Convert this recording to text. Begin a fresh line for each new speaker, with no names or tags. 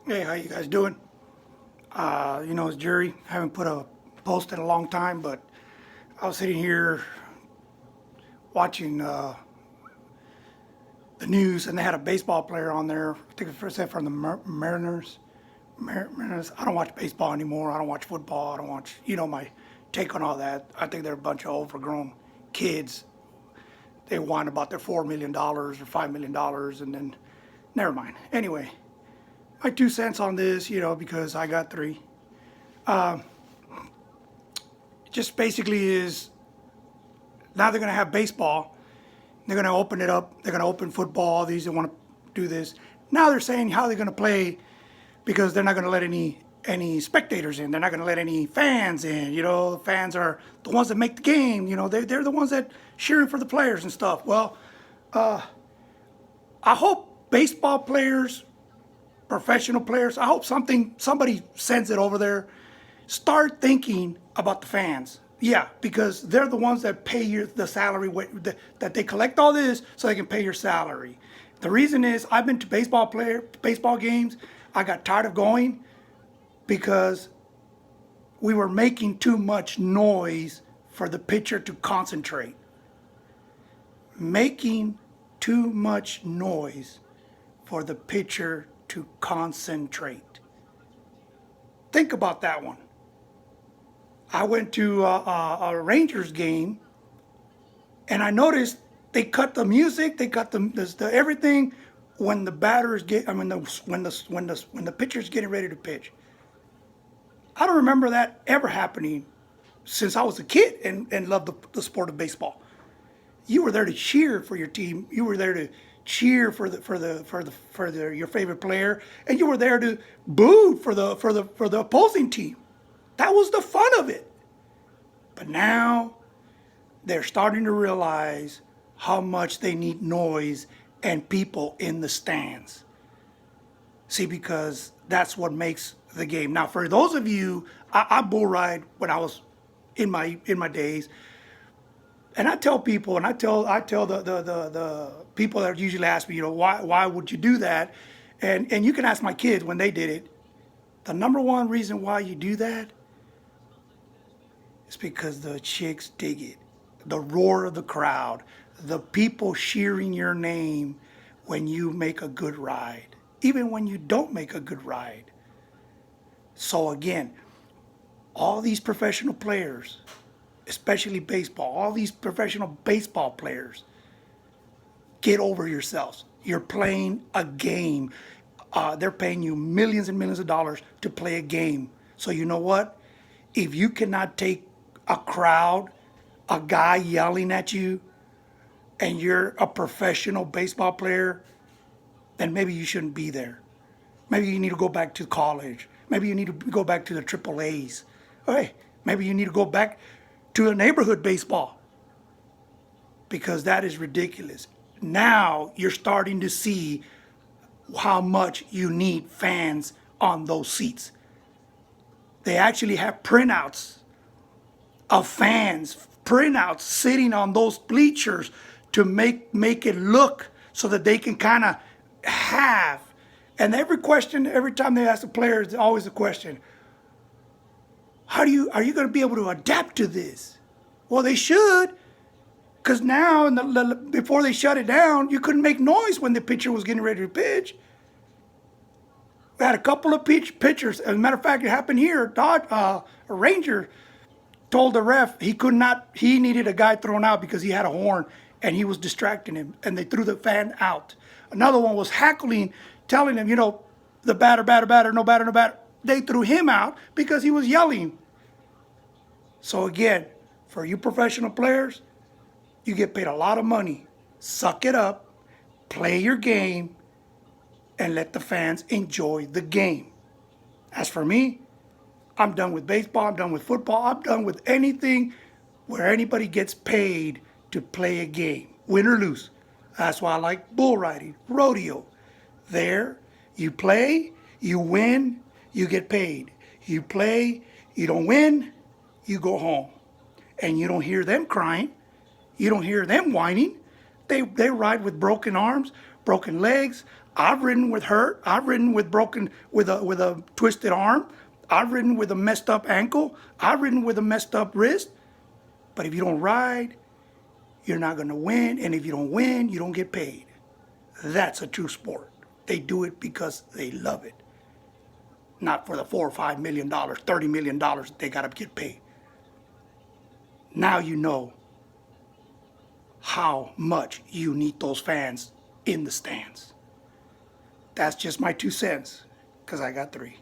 Hey, how you guys doing? It's Jerry. Haven't put a post in a long time, but I was sitting here watching the news, and they had a baseball player on there. I think it said from the Mariners. Mariners. I don't watch baseball anymore. I don't watch football. I don't watch. My take on all that. I think they're a bunch of overgrown kids. They whine about their $4 million or $5 million, and then never mind. Anyway, my 2 cents on this, because I got three. Just basically is now they're going to have baseball. They're going to open it up. They're going to open football. All these that want to do this. Now they're saying how they're going to play because they're not going to let any spectators in. They're not going to let any fans in. The fans are the ones that make the game. They're the ones that cheering for the players and stuff. Well, I hope baseball players, professional players, I hope somebody sends it over there. Start thinking about the fans. Yeah, because they're the ones that pay you the salary, that they collect all this so they can pay your salary. The reason is I've been to baseball games. I got tired of going because we were making too much noise for the pitcher to concentrate. Making too much noise for the pitcher to concentrate. Think about that one. I went to a Rangers game, and I noticed they cut the music, they cut the everything when the batters get. I mean, when the pitcher's getting ready to pitch. I don't remember that ever happening since I was a kid and loved the sport of baseball. You were there to cheer for your team. You were there to cheer for your favorite player, and you were there to boo for the opposing team. That was the fun of it. But now they're starting to realize how much they need noise and people in the stands. See, because that's what makes the game. Now, for those of you, I bull ride when I was in my days, and I tell people, and I tell the people that usually ask me, why would you do that? And you can ask my kids when they did it. The number one reason why you do that is because the chicks dig it. The roar of the crowd, the people cheering your name when you make a good ride, even when you don't make a good ride. So again, all these professional players, especially baseball, all these professional baseball players, get over yourselves. You're playing a game. They're paying you millions and millions of dollars to play a game. So you know what? If you cannot take a crowd, a guy yelling at you, and you're a professional baseball player, then maybe you shouldn't be there. Maybe you need to go back to college. Maybe you need to go back to the Triple A's. Hey, maybe you need to go back to a neighborhood baseball because that is ridiculous. Now you're starting to see how much you need fans on those seats. They actually have printouts of fans, printouts sitting on those bleachers to make it look so that they can kind of have. And every time they ask the players, it's always a question: are you going to be able to adapt to this? Well, they should, because now before they shut it down, you couldn't make noise when the pitcher was getting ready to pitch. We had a couple of pitchers. As a matter of fact, it happened here. A Ranger told the ref he needed a guy thrown out because he had a horn and he was distracting him, and they threw the fan out. Another one was hackling, telling him, the batter, no batter, no batter. They threw him out because he was yelling. So again, for you professional players, you get paid a lot of money. Suck it up, play your game, and let the fans enjoy the game. As for me, I'm done with baseball, I'm done with football, I'm done with anything where anybody gets paid to play a game, win or lose. That's why I like bull riding, rodeo. There, you play, you win, you get paid. You play, you don't win, you go home. And you don't hear them crying. You don't hear them whining. They ride with broken arms, broken legs. I've ridden with hurt. I've ridden with broken, with a twisted arm. I've ridden with a messed up ankle. I've ridden with a messed up wrist. But if you don't ride, you're not going to win. And if you don't win, you don't get paid. That's a true sport. They do it because they love it. Not for the $4 or $5 million, $30 million they got to get paid. Now you know how much you need those fans in the stands. That's just my 2 cents, because I got 3.